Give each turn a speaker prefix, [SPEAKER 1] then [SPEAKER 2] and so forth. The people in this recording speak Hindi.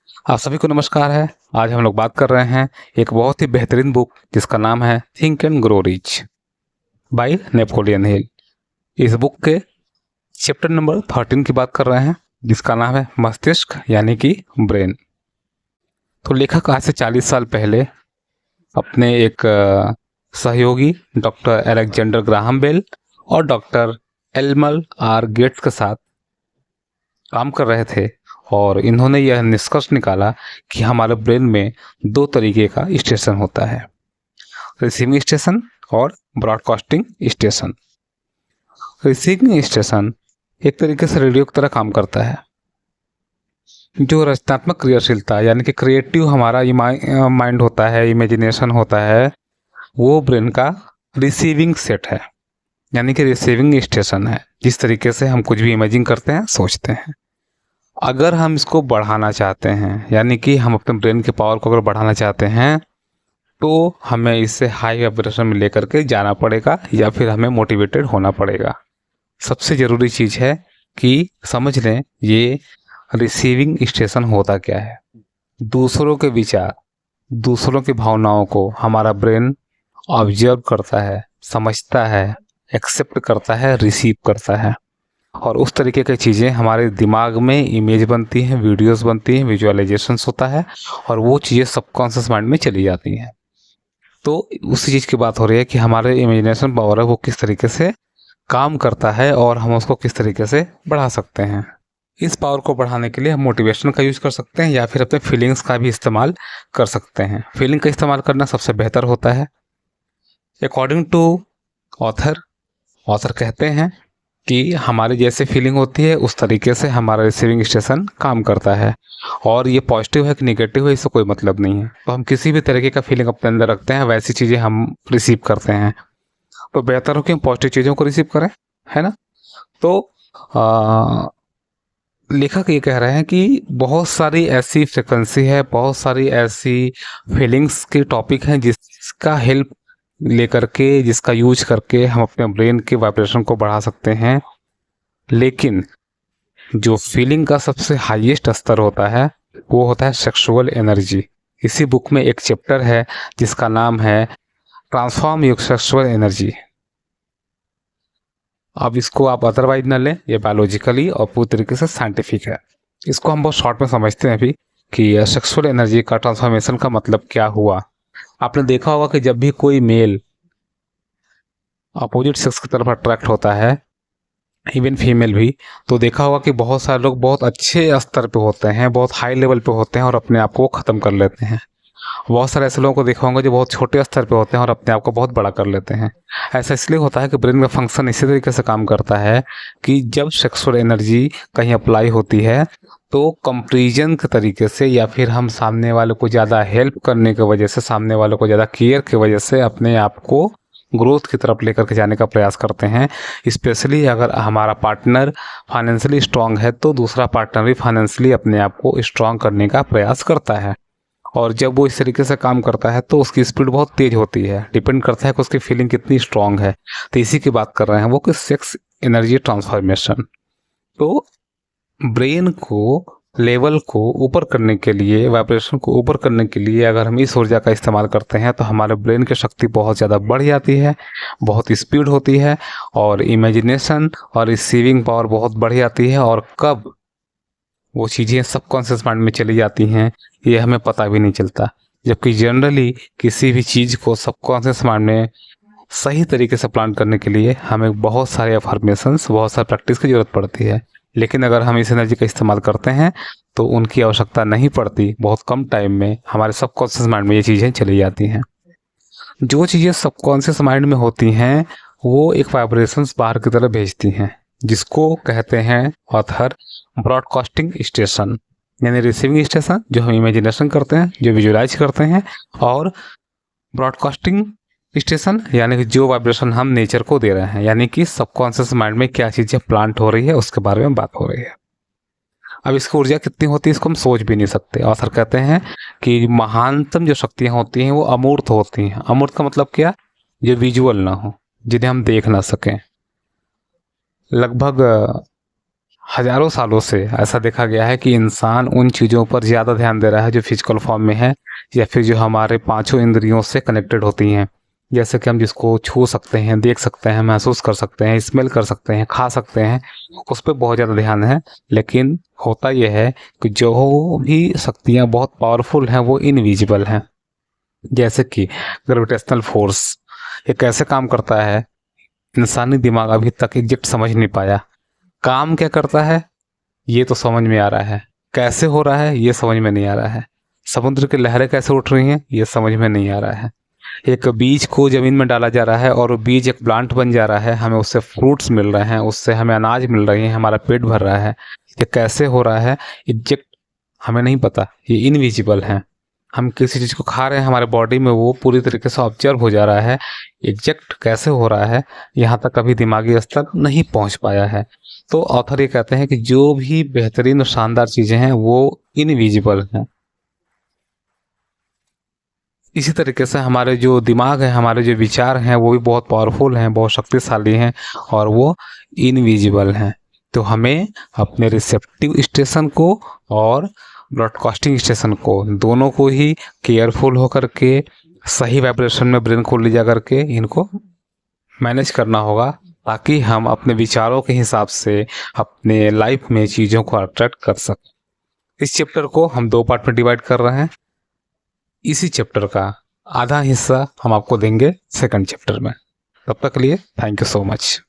[SPEAKER 1] आप सभी को नमस्कार है। आज हम लोग बात कर रहे हैं एक बहुत ही बेहतरीन बुक जिसका नाम है think and grow rich by Napoleon Hill. इस बुक के चैप्टर नंबर 13 की बात कर रहे हैं जिसका नाम है मस्तिष्क यानी कि ब्रेन। तो लेखक आज से 40 साल पहले अपने एक सहयोगी डॉक्टर अलेक्जेंडर ग्राहम बेल और डॉक्टर एल्मर आर गेट्स के साथ काम कर रहे थे और इन्होंने यह निष्कर्ष निकाला कि हमारे ब्रेन में दो तरीके का स्टेशन होता है, रिसीविंग स्टेशन और ब्रॉडकास्टिंग स्टेशन। रिसीविंग स्टेशन एक तरीके से रेडियो की तरह काम करता है। जो रचनात्मक क्रियाशीलता यानी कि क्रिएटिव हमारा माइंड होता है, इमेजिनेशन होता है, वो ब्रेन का रिसीविंग सेट है यानी कि रिसीविंग स्टेशन है। जिस तरीके से हम कुछ भी इमेजिन करते हैं, सोचते हैं, अगर हम इसको बढ़ाना चाहते हैं यानी कि हम अपने ब्रेन के पावर को अगर बढ़ाना चाहते हैं तो हमें इसे हाई वाइब्रेशन में लेकर के जाना पड़ेगा या फिर हमें मोटिवेटेड होना पड़ेगा। सबसे ज़रूरी चीज़ है कि समझ लें ये रिसीविंग स्टेशन होता क्या है। दूसरों के विचार, दूसरों की भावनाओं को हमारा ब्रेन ऑब्जर्व करता है, समझता है, एक्सेप्ट करता है, रिसीव करता है और उस तरीके की चीज़ें हमारे दिमाग में इमेज बनती हैं, वीडियोस बनती हैं, विजुअलाइजेशंस होता है और वो चीज़ें सबकॉन्शियस माइंड में चली जाती हैं। तो उसी चीज़ की बात हो रही है कि हमारे इमेजिनेशन पावर है वो किस तरीके से काम करता है और हम उसको किस तरीके से बढ़ा सकते हैं। इस पावर को बढ़ाने के लिए हम मोटिवेशन का यूज़ कर सकते हैं या फिर अपने फीलिंग्स का भी इस्तेमाल कर सकते हैं। फीलिंग का इस्तेमाल करना सबसे बेहतर होता है। अकॉर्डिंग टू ऑथर कहते हैं कि हमारी जैसे फीलिंग होती है उस तरीके से हमारा रिसीविंग स्टेशन काम करता है और ये पॉजिटिव है कि नेगेटिव है इससे कोई मतलब नहीं है। तो हम किसी भी तरीके का फीलिंग अपने अंदर रखते हैं वैसी चीज़ें हम रिसीव करते हैं। तो बेहतर हो कि हम पॉजिटिव चीज़ों को रिसीव करें, है ना। तो लेखक ये कह रहे हैं कि बहुत सारी ऐसी फ्रिक्वेंसी है, बहुत सारी ऐसी फीलिंग्स के टॉपिक हैं जिसका हेल्प लेकर के, जिसका यूज करके हम अपने ब्रेन के वाइब्रेशन को बढ़ा सकते हैं। लेकिन जो फीलिंग का सबसे हाईएस्ट स्तर होता है वो होता है सेक्सुअल एनर्जी। इसी बुक में एक चैप्टर है जिसका नाम है ट्रांसफॉर्म योर सेक्सुअल एनर्जी। अब इसको आप अदरवाइज न लें, ये बायोलॉजिकली और पूरी तरीके से साइंटिफिक है। इसको हम बहुत शॉर्ट में समझते हैं अभी कि सेक्सुअल एनर्जी का ट्रांसफॉर्मेशन का मतलब क्या हुआ। आपने देखा होगा कि जब भी कोई मेल अपोजिट सेक्स की तरफ अट्रैक्ट होता है, इवन फीमेल भी, तो देखा होगा कि बहुत सारे लोग बहुत अच्छे स्तर पे होते हैं, बहुत हाई लेवल पे होते हैं और अपने आप को ख़त्म कर लेते हैं। बहुत सारे ऐसे लोगों को देखा होगा जो बहुत छोटे स्तर पे होते हैं और अपने आप को बहुत बड़ा कर लेते हैं। ऐसा इसलिए होता है कि ब्रेन का फंक्शन इसी तरीके से काम करता है कि जब सेक्सुअल एनर्जी कहीं अप्लाई होती है तो कंपैरिजन के तरीके से या फिर हम सामने वाले को ज़्यादा हेल्प करने की वजह से, सामने वाले को ज़्यादा केयर की वजह से अपने आप को ग्रोथ की तरफ लेकर के जाने का प्रयास करते हैं। स्पेशली अगर हमारा पार्टनर फाइनेंशियली स्ट्रांग है तो दूसरा पार्टनर भी फाइनेंशियली अपने आप को स्ट्रांग करने का प्रयास करता है और जब वो इस तरीके से काम करता है तो उसकी स्पीड बहुत तेज़ होती है। डिपेंड करता है कि उसकी फीलिंग कितनी स्ट्रांग है। तो इसी की बात कर रहे हैं वो कि सेक्स एनर्जी ट्रांसफॉर्मेशन। तो ब्रेन को लेवल को ऊपर करने के लिए, वाइब्रेशन को ऊपर करने के लिए अगर हम इस ऊर्जा का इस्तेमाल करते हैं तो हमारे ब्रेन की शक्ति बहुत ज़्यादा बढ़ जाती है, बहुत स्पीड होती है और इमेजिनेशन और रिसीविंग पावर बहुत बढ़ जाती है और कब वो चीज़ें सबकॉन्शियस माइंड में चली जाती हैं ये हमें पता भी नहीं चलता। जबकि जनरली किसी भी चीज़ को सबकॉन्शियस माइंड में सही तरीके से प्लान करने के लिए हमें बहुत सारे अफर्मेशंस, बहुत सारी प्रैक्टिस की ज़रूरत पड़ती है। लेकिन अगर हम इस एनर्जी का इस्तेमाल करते हैं तो उनकी आवश्यकता नहीं पड़ती। बहुत कम टाइम में हमारे सबकॉन्शियस माइंड में ये चीज़ें चली जाती हैं। जो चीज़ें सबकॉन्शियस माइंड में होती हैं वो एक वाइब्रेशंस बाहर की तरफ भेजती हैं जिसको कहते हैं ऑथर ब्रॉडकास्टिंग स्टेशन, यानी रिसीविंग स्टेशन जो हम इमेजिनेशन करते हैं, जो विजुलाइज करते हैं, और ब्रॉडकास्टिंग स्टेशन यानी कि जो वाइब्रेशन हम नेचर को दे रहे हैं, यानी कि सबकॉन्शियस माइंड में क्या चीज़ें प्लांट हो रही है उसके बारे में बात हो रही है। अब इसकी ऊर्जा कितनी होती है इसको हम सोच भी नहीं सकते। ऑथर कहते हैं कि महानतम जो शक्तियाँ होती हैं वो अमूर्त होती हैं। अमूर्त का मतलब क्या? जो विजुअल ना हो, जिन्हें हम देख ना सकें। लगभग हजारों सालों से ऐसा देखा गया है कि इंसान उन चीज़ों पर ज़्यादा ध्यान दे रहा है जो फिजिकल फॉर्म में है, या फिर जो हमारे पांचों इंद्रियों से कनेक्टेड होती हैं। जैसे कि हम जिसको छू सकते हैं, देख सकते हैं, महसूस कर सकते हैं, स्मेल कर सकते हैं, खा सकते हैं, उस पर बहुत ज़्यादा ध्यान है। लेकिन होता यह है कि जो भी शक्तियाँ बहुत पावरफुल हैं वो इनविजिबल हैं। जैसे कि ग्रेविटेशनल फोर्स, ये कैसे काम करता है इंसानी दिमाग अभी तक एग्जैक्ट समझ नहीं पाया। काम क्या करता है ये तो समझ में आ रहा है, कैसे हो रहा है ये समझ में नहीं आ रहा है। समुद्र की लहरें कैसे उठ रही हैं ये समझ में नहीं आ रहा है। एक बीज को ज़मीन में डाला जा रहा है और वो बीज एक प्लांट बन जा रहा है, हमें उससे फ्रूट्स मिल रहे हैं, उससे हमें अनाज मिल रही है, हमारा पेट भर रहा है। ये कैसे हो रहा है एग्जैक्ट हमें नहीं पता, ये इनविजिबल है। हम किसी चीज़ को खा रहे हैं, हमारे बॉडी में वो पूरी तरीके से ऑब्जर्व हो जा रहा है। एग्जैक्ट कैसे हो रहा है यहाँ तक कभी दिमागी स्तर नहीं पहुँच पाया है। तो ऑथर ये कहते हैं कि जो भी बेहतरीन और शानदार चीज़ें हैं वो इनविजिबल हैं। इसी तरीके से हमारे जो दिमाग है, हमारे जो विचार हैं वो भी बहुत पावरफुल हैं, बहुत शक्तिशाली हैं, और वो इनविजिबल हैं। तो हमें अपने रिसेप्टिव स्टेशन को और ब्रॉडकास्टिंग स्टेशन को, दोनों को ही केयरफुल होकर के सही वाइब्रेशन में ब्रेन को ले जा करके इनको मैनेज करना होगा, ताकि हम अपने विचारों के हिसाब से अपने लाइफ में चीज़ों को अट्रैक्ट कर सकें। इस चैप्टर को हम 2 पार्ट में डिवाइड कर रहे हैं। इसी चैप्टर का आधा हिस्सा हम आपको देंगे सेकंड चैप्टर में। तब तक के लिए थैंक यू सो मच।